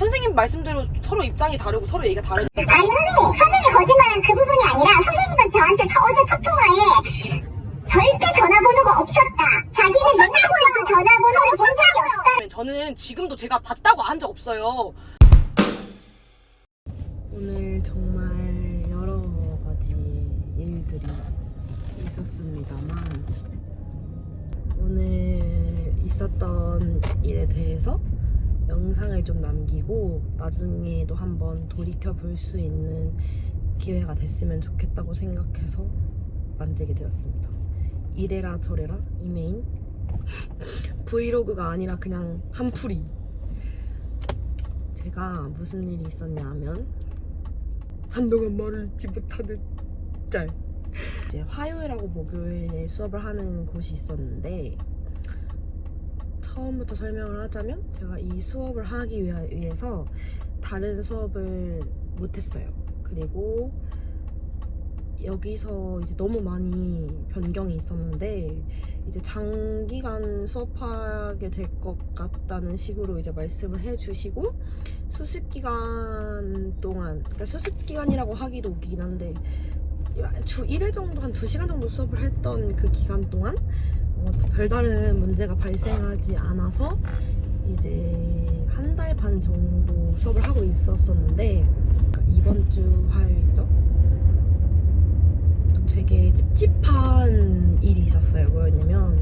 선생님 말씀대로 서로 입장이 다르고 서로 얘기가 다르니까. 아니 선생님이 거짓말한 그 부분이 아니라 선생님은 저한테 어제 첫 통화에 절대 전화번호가 없었다. 자기는 맨날 그 전화번호를 본 적이 없다. 저는 지금도 제가 봤다고 한 적 없어요. 오늘 정말 여러 가지 일들이 있었습니다만 오늘 있었던 일에 대해서 영상을 좀 남기고 나중에도 한번 돌이켜 볼 수 있는 기회가 됐으면 좋겠다고 생각해서 만들게 되었습니다. 이래라 저래라 이메인 브이로그가 아니라 그냥 한풀이. 제가 무슨 일이 있었냐 하면 한동안 말을 잊지 못하는 짤. 이제 화요일하고 목요일에 수업을 하는 곳이 있었는데 처음부터 설명을 하자면 제가 이 수업을 하기 위해서 다른 수업을 못했어요. 그리고 여기서 이제 너무 많이 변경이 있었는데 이제 장기간 수업하게 될 것 같다는 식으로 이제 말씀을 해주시고 수습기간 동안, 그러니까 수습기간이라고 하기도 웃기긴 한데 주 1회 정도 한 2시간 정도 수업을 했던 그 기간 동안 별다른 문제가 발생하지 않아서 이제 한 달 반 정도 수업을 하고 있었었는데 그러니까 이번 주 화요일이죠? 되게 찝찝한 일이 있었어요. 뭐였냐면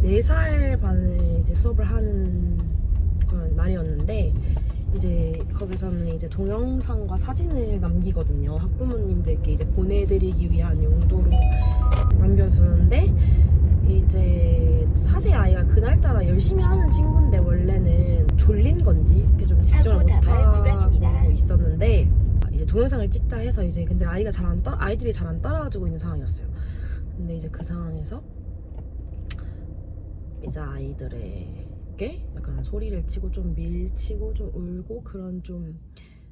4살 반을 이제 수업을 하는 그런 날이었는데 이제 거기서는 이제 동영상과 사진을 남기거든요. 학부모님들께 이제 보내드리기 위한 용도로 남겨주는데 이제 사실 아이가 그날따라 열심히 하는 친구인데 원래는 졸린 건지 이렇게 좀 집중을 못하고 있었는데 이제 동영상을 찍자 해서 이제 근데 아이들이 잘 안 따라와주고 있는 상황이었어요. 근데 이제 그 상황에서 이제 아이들에게 약간 소리를 치고 좀 밀치고 좀 울고 그런 좀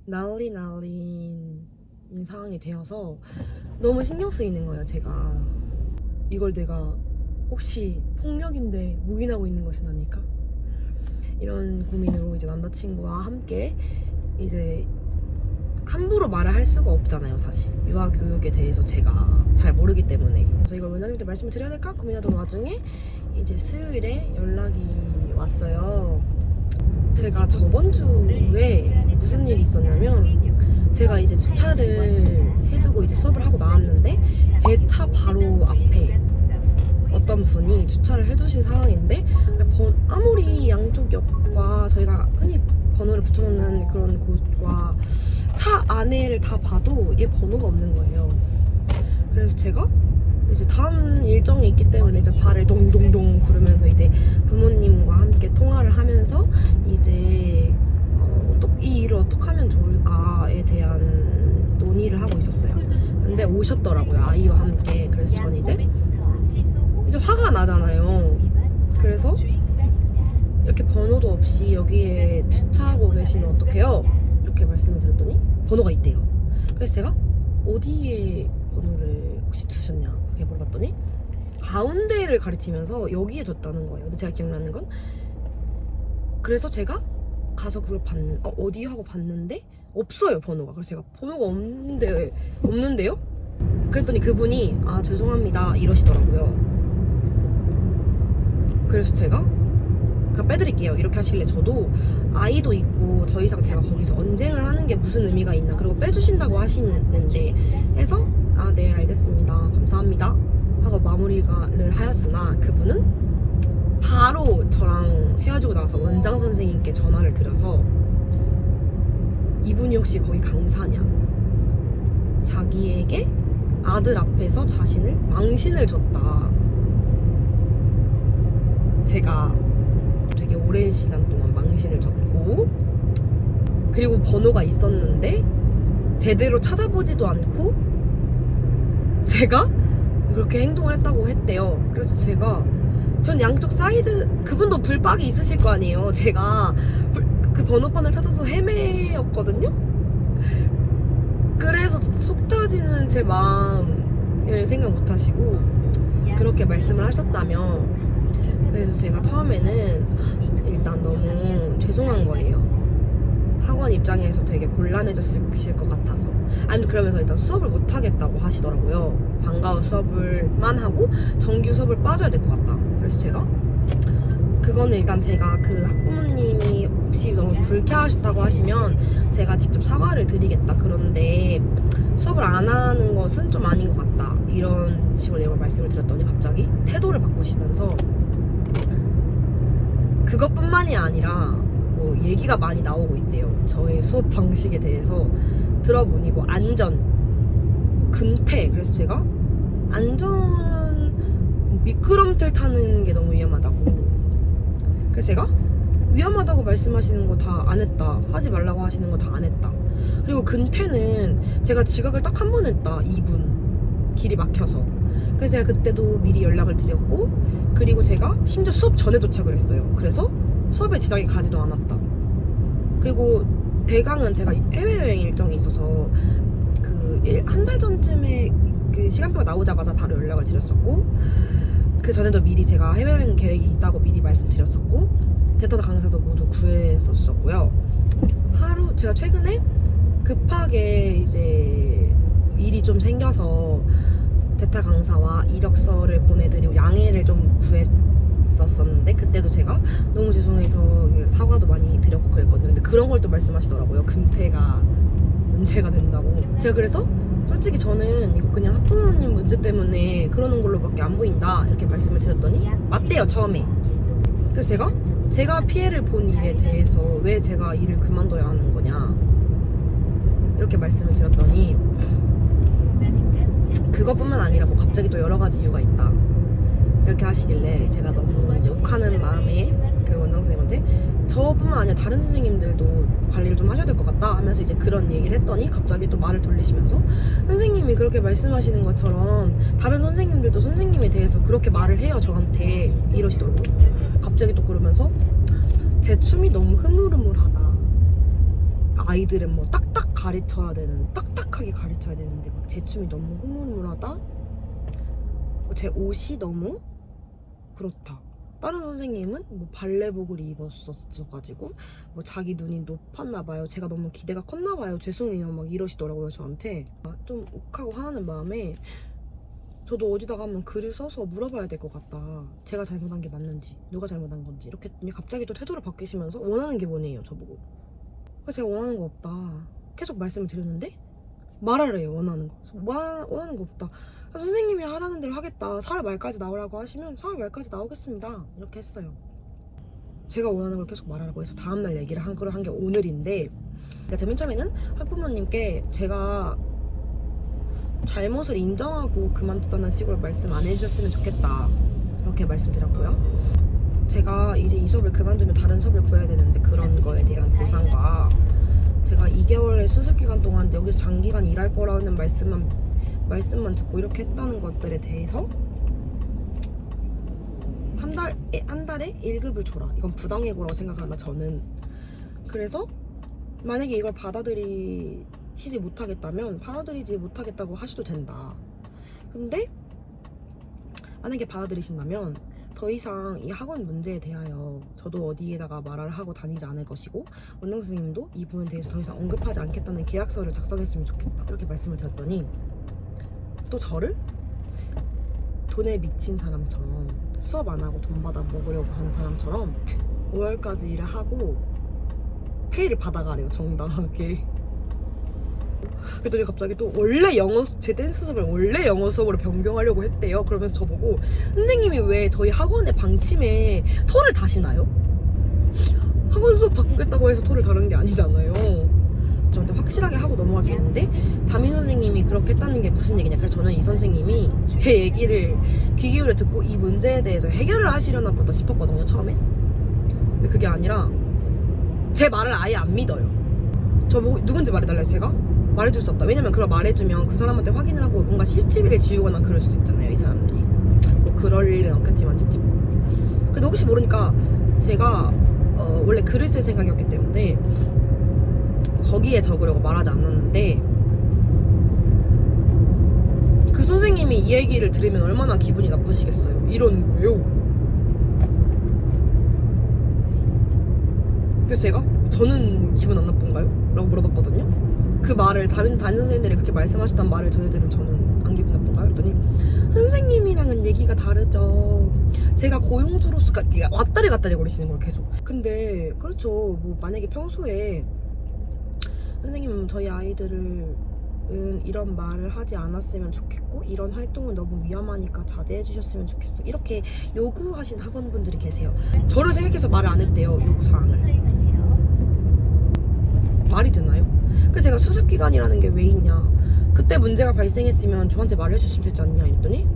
난리인 상황이 되어서 너무 신경 쓰이는 거예요. 제가 이걸 내가 혹시 폭력인데 묵인하고 있는 것은 아닐까? 이런 고민으로 이제 남자친구와 함께 이제 함부로 말을 할 수가 없잖아요. 사실 유아교육에 대해서 제가 잘 모르기 때문에. 그래서 이걸 원장님한테 말씀을 드려야 될까 고민하던 와중에 이제 수요일에 연락이 왔어요. 제가 저번 주에 무슨 일이 있었냐면 제가 이제 주차를 해두고 이제 수업을 하고 나왔는데 제 차 바로 앞에 어떤 분이 주차를 해주신 상황인데 아무리 양쪽 옆과 저희가 흔히 번호를 붙여놓는 그런 곳과 차 안에를 다 봐도 얘 번호가 없는 거예요. 그래서 제가 이제 다음 일정이 있기 때문에 이제 발을 동동동 구르면서 이제 부모님과 함께 통화를 하면서 이제 이 일을 어떻게 하면 좋을까에 대한 논의를 하고 있었어요. 근데 오셨더라고요, 아이와 함께. 그래서 저는 이제 화가 나잖아요. 그래서 이렇게 번호도 없이 여기에 주차하고 계시면 어떡해요? 이렇게 말씀을 드렸더니 번호가 있대요. 그래서 제가 어디에 번호를 혹시 두셨냐 이렇게 물어봤더니 가운데를 가리치면서 여기에 뒀다는 거예요. 근데 제가 기억나는 건 그래서 제가 가서 그걸 어디 하고 봤는데 없어요, 번호가. 그래서 제가 번호가 없는데요? 그랬더니 그분이 죄송합니다 이러시더라고요. 그래서 제가 그냥 빼드릴게요 이렇게 하시길래 저도 아이도 있고 더 이상 제가 거기서 언쟁을 하는 게 무슨 의미가 있나, 그리고 빼주신다고 하시는데 해서 네 알겠습니다 감사합니다 하고 마무리를 하였으나 그분은 바로 저랑 헤어지고 나서 원장 선생님께 전화를 드려서 이분이 혹시 거기 강사냐, 자기에게 아들 앞에서 자신을 망신을 줬다. 제가 되게 오랜 시간 동안 망신을 줬고 그리고 번호가 있었는데 제대로 찾아보지도 않고 제가 그렇게 행동을 했다고 했대요. 그래서 전 양쪽 사이드, 그분도 불박이 있으실 거 아니에요. 제가 그 번호판을 찾아서 헤매였거든요. 그래서 속 터지는 제 마음을 생각 못 하시고 그렇게 말씀을 하셨다며. 그래서 제가 처음에는 일단 너무 죄송한 거예요. 학원 입장에서 되게 곤란해졌을 것 같아서 아니 그러면서 일단 수업을 못 하겠다고 하시더라고요. 방과 후 수업을만 하고 정규 수업을 빠져야 될 것 같다. 그래서 제가 그거는 일단 제가 그 학부모님이 혹시 너무 불쾌하셨다고 하시면 제가 직접 사과를 드리겠다. 그런데 수업을 안 하는 것은 좀 아닌 것 같다. 이런 식으로 내용을 말씀을 드렸더니 갑자기 태도를 바꾸시면서 그것뿐만이 아니라 뭐 얘기가 많이 나오고 있대요. 저의 수업 방식에 대해서 들어보니 뭐 안전, 근태. 그래서 제가 안전 미끄럼틀 타는 게 너무 위험하다고. 그래서 제가 위험하다고 말씀하시는 거 다 안 했다. 하지 말라고 하시는 거 다 안 했다. 그리고 근태는 제가 지각을 딱 한 번 했다. 2분. 길이 막혀서. 그래서 제가 그때도 미리 연락을 드렸고 그리고 제가 심지어 수업 전에 도착을 했어요. 그래서 수업에 지장이 가지도 않았다. 그리고 대강은 제가 해외여행 일정이 있어서 그 한 달 전쯤에 그 시간표가 나오자마자 바로 연락을 드렸었고 그 전에도 미리 제가 해외여행 계획이 있다고 미리 말씀드렸었고 대타 강사도 모두 구했었고요. 제가 최근에 급하게 이제 일이 좀 생겨서 대타 강사와 이력서를 보내드리고 양해를 좀 구했었는데 그때도 제가 너무 죄송해서 사과도 많이 드렸고 그랬거든요. 근데 그런 걸 또 말씀하시더라고요. 금태가 문제가 된다고. 제가 그래서 솔직히 저는 이거 그냥 학부모님 문제 때문에 그러는 걸로밖에 안 보인다 이렇게 말씀을 드렸더니 맞대요. 처음에. 그래서 제가 피해를 본 일에 대해서 왜 제가 일을 그만둬야 하는 거냐 이렇게 말씀을 드렸더니 그것뿐만 아니라 뭐 갑자기 또 여러 가지 이유가 있다 이렇게 하시길래 제가 너무 이제 욱하는 마음에 그 원장 선생님한테 저뿐만 아니라 다른 선생님들도 관리를 좀 하셔야 될 것 같다 하면서 이제 그런 얘기를 했더니 갑자기 또 말을 돌리시면서 선생님이 그렇게 말씀하시는 것처럼 다른 선생님들도 선생님에 대해서 그렇게 말을 해요 저한테 이러시더라고요. 갑자기 또 그러면서 제 춤이 너무 흐물흐물하다. 아이들은 뭐 딱딱하게 가르쳐야 되는데 막 제 춤이 너무 흐물흐물하다. 제 옷이 너무 그렇다. 다른 선생님은 뭐 발레복을 입었었어가지고 뭐 자기 눈이 높았나봐요. 제가 너무 기대가 컸나봐요. 죄송해요. 막 이러시더라고요 저한테. 좀 욱하고 화나는 마음에 저도 어디다가 한번 글을 써서 물어봐야 될 것 같다. 제가 잘못한 게 맞는지 누가 잘못한 건지 이렇게 했더니 갑자기 또 태도를 바뀌시면서 원하는 게 뭐네요 저보고. 그래서 제가 원하는 거 없다 계속 말씀을 드렸는데 말하래요. 원하는 거. 원하는 거 없다. 선생님이 하라는 대로 하겠다. 4월 말까지 나오라고 하시면 4월 말까지 나오겠습니다. 이렇게 했어요. 제가 원하는 걸 계속 말하라고 해서 다음날 얘기를 한 게 오늘인데 그러니까 제가 맨 처음에는 학부모님께 제가 잘못을 인정하고 그만뒀다는 식으로 말씀 안 해주셨으면 좋겠다 이렇게 말씀드렸고요. 제가 이제 이 수업을 그만두면 다른 수업을 구해야 되는데 그런 거에 대한 보상과 제가 2개월의 수습기간 동안 여기서 장기간 일할 거라는 말씀만 듣고 이렇게 했다는 것들에 대해서 한 달에 1급을 줘라. 이건 부당해고라고 생각한다 저는. 그래서 만약에 이걸 받아들이지 못하겠다고 하셔도 된다. 근데 만약에 받아들이신다면 더 이상 이 학원 문제에 대하여 저도 어디에다가 말을 하고 다니지 않을 것이고 원장 선생님도 이 부분에 대해서 더 이상 언급하지 않겠다는 계약서를 작성했으면 좋겠다 이렇게 말씀을 드렸더니 또 저를 돈에 미친 사람처럼 수업 안 하고 돈 받아 먹으려고 하는 사람처럼 5월까지 일을 하고 페이를 받아가래요 정당하게. 그랬더니 갑자기 또 제 댄스 수업을 원래 영어 수업으로 변경하려고 했대요. 그러면서 저보고 선생님이 왜 저희 학원의 방침에 토를 다시나요? 학원 수업 바꾸겠다고 해서 토를 다른 게 아니잖아요. 저한테 확실하게 하고 넘어갈 게 있는데 담임 선생님이 그렇게 했다는 게 무슨 얘기냐. 그래서 저는 이 선생님이 제 얘기를 귀 기울여 듣고 이 문제에 대해서 해결을 하시려나 보다 싶었거든요 처음에. 근데 그게 아니라 제 말을 아예 안 믿어요. 저보고 누군지 말해달래요. 제가 말해줄 수 없다. 왜냐면 그걸 말해주면 그 사람한테 확인을 하고 뭔가 CCTV를 지우거나 그럴 수도 있잖아요 이 사람들이. 뭐 그럴 일은 없겠지만 찝찝. 근데 혹시 모르니까 제가 원래 글을 쓸 생각이었기 때문에 거기에 적으려고 말하지 않았는데 그 선생님이 이 얘기를 들으면 얼마나 기분이 나쁘시겠어요. 이러는 거예요. 그래서 제가 저는 기분 안 나쁜가요? 라고 물어봤거든요. 그 말을 다른 선생님들이 그렇게 말씀하셨단 말을 저희들은 저는 안 기분 나쁜가요? 그랬더니 선생님이랑은 얘기가 다르죠. 제가 고용주로서 왔다리 갔다리 거리시는 걸 계속. 근데 그렇죠. 뭐 만약에 평소에 선생님 저희 아이들을 이런 말을 하지 않았으면 좋겠고 이런 활동은 너무 위험하니까 자제해 주셨으면 좋겠어 이렇게 요구하신 학원분들이 계세요. 저를 생각해서 말을 안 했대요. 요구사항을. 말이 되나요? 그래서 제가 수습기간이라는 게 왜 있냐, 그때 문제가 발생했으면 저한테 말을 해주시면 되지 않냐 이랬더니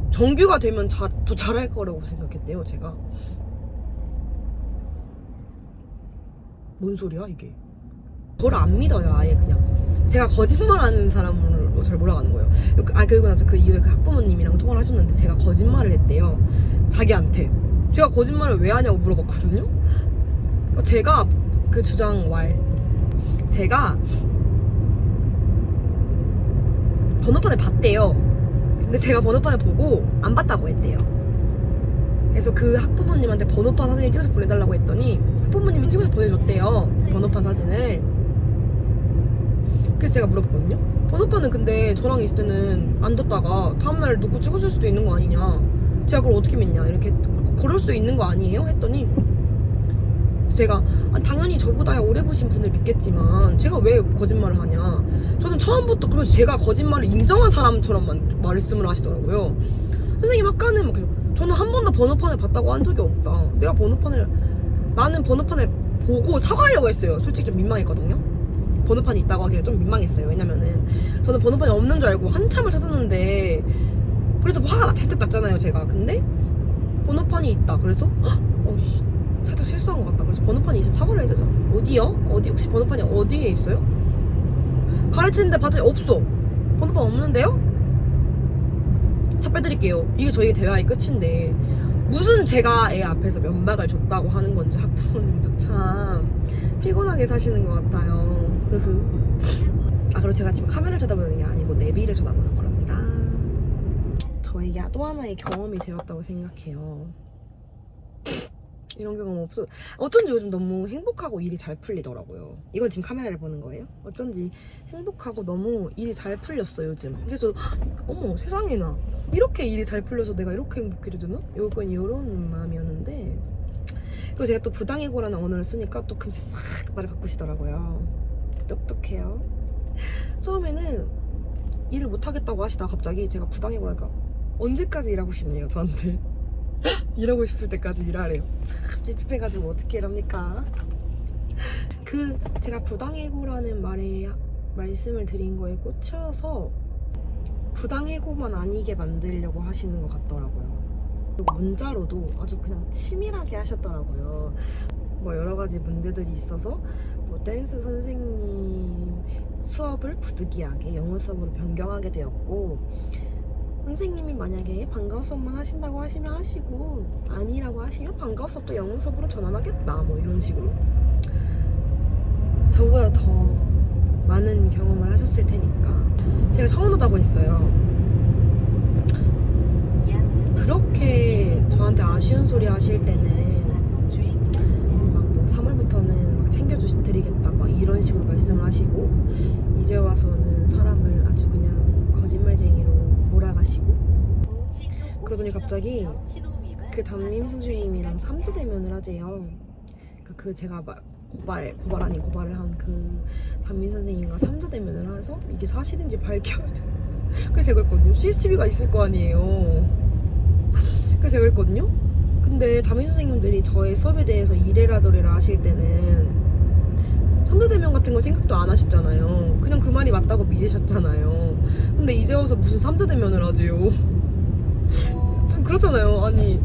정규가 되면 더 잘할 거라고 생각했대요. 제가. 뭔 소리야 이게. 저를 안 믿어요. 아예 그냥 제가 거짓말하는 사람으로 저를 몰아가는 거예요. 그리고 나서 그 이후에 그 학부모님이랑 통화를 하셨는데 제가 거짓말을 했대요. 자기한테. 제가 거짓말을 왜 하냐고 물어봤거든요. 제가 그 주장 제가 번호판을 봤대요. 근데 제가 번호판을 보고 안 봤다고 했대요. 그래서 그 학부모님한테 번호판 사진을 찍어서 보내달라고 했더니 학부모님이 찍어서 보내줬대요. 번호판 사진을. 그래서 제가 물어봤거든요. 번호판은 근데 저랑 있을 때는 안 뒀다가 다음날 놓고 찍어줄 수도 있는 거 아니냐, 제가 그걸 어떻게 믿냐, 이렇게 그럴 수도 있는 거 아니에요? 했더니 제가 당연히 저보다 오래 보신 분을 믿겠지만 제가 왜 거짓말을 하냐, 저는 처음부터 그래서 제가 거짓말을 인정한 사람처럼만 말씀을 하시더라고요. 선생님 아까는 저는 한 번도 번호판을 봤다고 한 적이 없다. 나는 번호판을 보고 사과하려고 했어요. 솔직히 좀 민망했거든요. 번호판이 있다고 하기에 좀 민망했어요. 왜냐면은 저는 번호판이 없는 줄 알고 한참을 찾았는데, 그래서 화가 잔뜩 났잖아요 제가. 근데 번호판이 있다 그래서 살짝 실수한 것 같다. 그래서 번호판이 있으면 사과를 해야 되죠. 어디요? 혹시 번호판이 어디에 있어요? 가르치는데 봤더니 없어. 번호판 없는데요? 차 빼드릴게요. 이게 저희 대화의 끝인데 무슨 제가 애 앞에서 면박을 줬다고 하는 건지 학부모님도 참 피곤하게 사시는 것 같아요. 그리고 제가 지금 카메라를 쳐다보는 게 아니고 내비를 쳐다보는 거랍니다. 저에게 또 하나의 경험이 되었다고 생각해요. 이런 경험 어쩐지 요즘 너무 행복하고 일이 잘 풀리더라고요. 이건 지금 카메라를 보는 거예요. 어쩐지 행복하고 너무 일이 잘 풀렸어 요즘. 그래서 어머 세상에나 이렇게 일이 잘 풀려서 내가 이렇게 행복해도 되나? 약간 이런 마음이었는데, 그리고 제가 또 부당해고라는 언어를 쓰니까 또 금세 싹 말을 바꾸시더라고요. 똑똑해요. 처음에는 일을 못하겠다고 하시다가 갑자기 제가 부당해고라니까 언제까지 일하고 싶네요 저한테. 일하고 싶을 때까지 일하래요. 참 찝찝해가지고 어떻게 이럽니까. 제가 부당해고라는 말에 말씀을 드린 거에 꽂혀서 부당해고만 아니게 만들려고 하시는 것 같더라고요. 그리고 문자로도 아주 그냥 치밀하게 하셨더라고요. 뭐 여러 가지 문제들이 있어서 뭐 댄스 선생님 수업을 부득이하게 영어 수업으로 변경하게 되었고, 선생님이 만약에 방과후 수업만 하신다고 하시면 하시고 아니라고 하시면 방과후 수업도 영어 수업으로 전환하겠다, 뭐 이런 식으로 저보다 더 많은 경험을 하셨을 테니까 제가 서운하다고 했어요. 그렇게 저한테 아쉬운 소리 하실 때는 막 뭐 3월부터는 막 챙겨드리겠다 막 이런 식으로 말씀을 하시고, 이제 와서는 사람을 아주 그냥 거짓말쟁이로 몰아가시고, 그러더니 갑자기 그 담임 선생님이랑 3자 대면을 하재요. 제가 고발을 한 그 담임 선생님과 3자 대면을 해서 이게 사실인지 밝혀야 돼. 그래서 제가 그랬거든요. CCTV가 있을 거 아니에요. 그래서 제가 그랬거든요. 근데 담임 선생님들이 저의 수업에 대해서 이래라 저래라 하실 때는 3자 대면 같은 거 생각도 안 하셨잖아요. 그냥 그 말이 맞다고 믿으셨잖아요. 근데 이제 와서 무슨 3자 대면을 하지요. 좀 그렇잖아요. 아니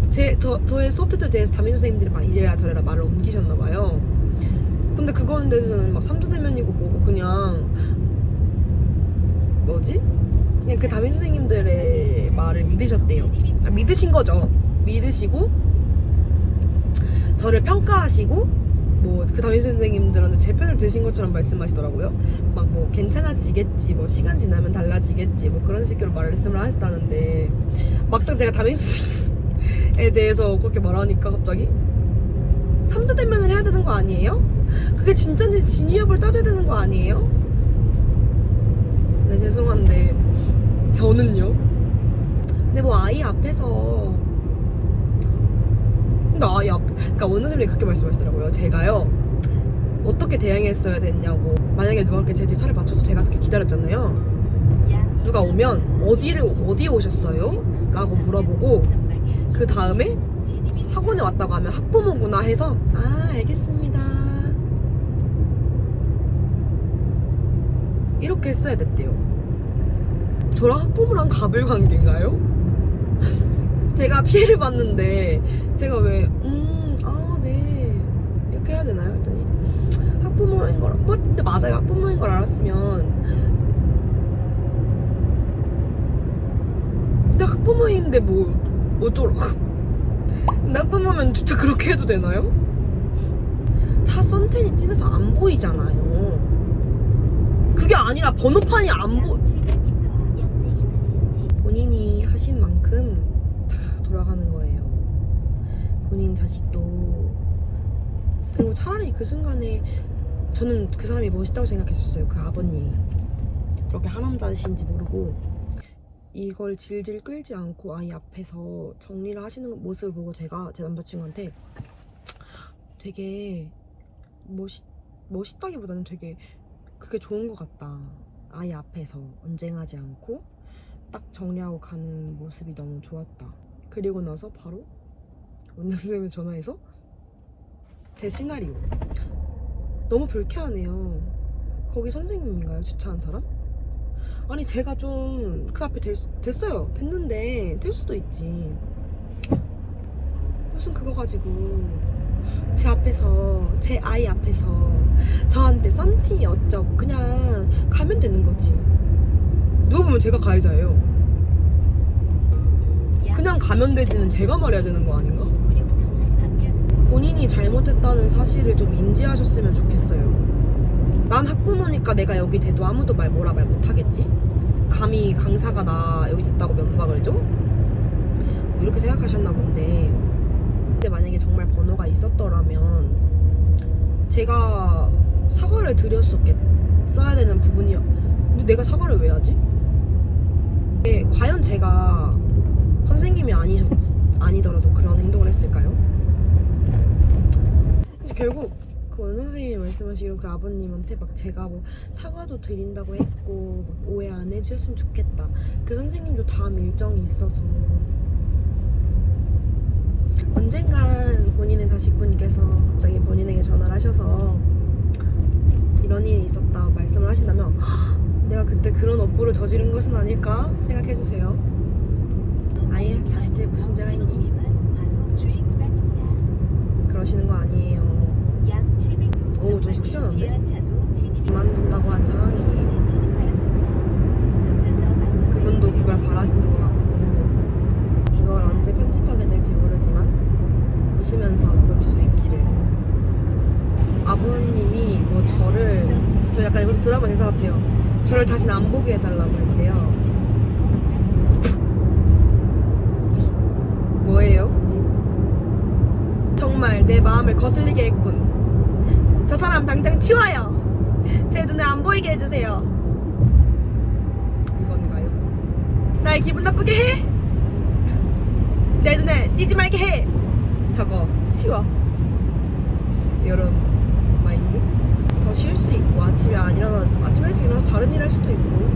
저의 수업 태도에 대해서 담임 선생님들이 막 이래라 저래라 말을 옮기셨나봐요. 근데 그거는 대해서는 막 3자 대면이고 뭐고 그냥 그냥 그 담임 선생님들의 말을 믿으셨대요. 믿으신 거죠. 믿으시고 저를 평가하시고 뭐 그 담임 선생님들한테 제 편을 드신 것처럼 말씀하시더라고요. 막 뭐 괜찮아지겠지, 뭐 시간 지나면 달라지겠지, 뭐 그런 식으로 말씀을 하셨다는데, 막상 제가 담임 선생님에 대해서 그렇게 말하니까 갑자기 3자 대면을 해야 되는 거 아니에요? 그게 진짠지 진위 여부를 따져야 되는 거 아니에요? 네, 죄송한데 저는요. 근데 뭐 아이 앞에서 근데 아이 앞 그러니까 원장님이 그렇게 말씀하시더라고요. 제가요 어떻게 대응했어야 됐냐고. 만약에 누가 이렇게 제 뒤에 차를 맞춰서 제가 이렇게 기다렸잖아요. 누가 오면 어디에 오셨어요? 라고 물어보고 그 다음에 학원에 왔다고 하면 학부모구나 해서 아 알겠습니다 이렇게 했어야 됐대요. 저랑 학부모랑 갑을 관계인가요? 제가 피해를 봤는데 제가 왜 네 이렇게 해야 되나요? 했더니 학부모인 걸 뭐 근데 맞아요. 학부모인 걸 알았으면 근데 학부모인데 뭐 어쩌라고. 근데 학부모면 진짜 그렇게 해도 되나요? 차 선텐이 진해서 안 보이잖아요. 그게 아니라 번호판이 안 본인이 하신 만큼 다 돌아가는 거예요. 본인 자식도. 그리고 차라리 그 순간에 저는 그 사람이 멋있다고 생각했었어요. 그 아버님이 그렇게 하남자신지 모르고 이걸 질질 끌지 않고 아이 앞에서 정리를 하시는 모습을 보고 제가 제 남자친구한테 되게 멋있다기보다는 되게 그게 좋은 것 같다. 아이 앞에서 언쟁하지 않고 딱 정리하고 가는 모습이 너무 좋았다. 그리고 나서 바로 원장 선생님이 전화해서 제 시나리오 너무 불쾌하네요. 거기 선생님인가요? 주차한 사람? 아니 제가 좀 그 앞에 됐어요. 됐는데 될 수도 있지. 무슨 그거 가지고 제 앞에서 제 아이 앞에서 저한테 썬티 어쩌고 그냥 가면 되는 거지. 누가 보면 제가 가해자예요. 그냥 가면 되지는 제가 말해야 되는 거 아닌가? 본인이 잘못했다는 사실을 좀 인지하셨으면 좋겠어요. 난 학부모니까 내가 여기 돼도 아무도 말 못하겠지? 감히 강사가 나 여기 됐다고 면박을 줘? 뭐 이렇게 생각하셨나 본데. 근데 만약에 정말 번호가 있었더라면 제가 사과를 드렸어야 되는 부분이야. 근데 내가 사과를 왜 하지? 과연 제가 선생님이 아니더라도 그런 행동을 했을까요? 사실 결국 그 원장 선생님이 말씀하신 그 아버님한테 막 제가 뭐 사과도 드린다고 했고 막 오해 안 해주셨으면 좋겠다. 그 선생님도 다음 일정이 있어서 언젠간 본인의 자식분께서 갑자기 본인에게 전화를 하셔서 이런 일이 있었다 말씀을 하신다면 내가 그때 그런 업보를 저지른 것은 아닐까 생각해주세요. 아예 자식들이 무슨 죄가 있니? 그러시는 거 아니에요. 오, 좀 속 시원한데? 그만둔다고 한 상황이 그분도 그걸 바라시는 것 같고 이걸 언제 편집하게 될지 모르지만 웃으면서 볼 수 있기를. 아버님이 뭐 저 약간 이것도 드라마 대사 같아요. 저를 다시는 안 보게 해달라고 했대요. 뭐예요? 정말 내 마음을 거슬리게 했군. 저 사람 당장 치워요. 제 눈에 안 보이게 해주세요. 이건가요? 날 기분 나쁘게 해? 내 눈에 띄지 말게 해. 저거 치워. 이런 마인드? 더 쉴 수 있고 아침에 일찍 일어나서 다른 일 할 수도 있고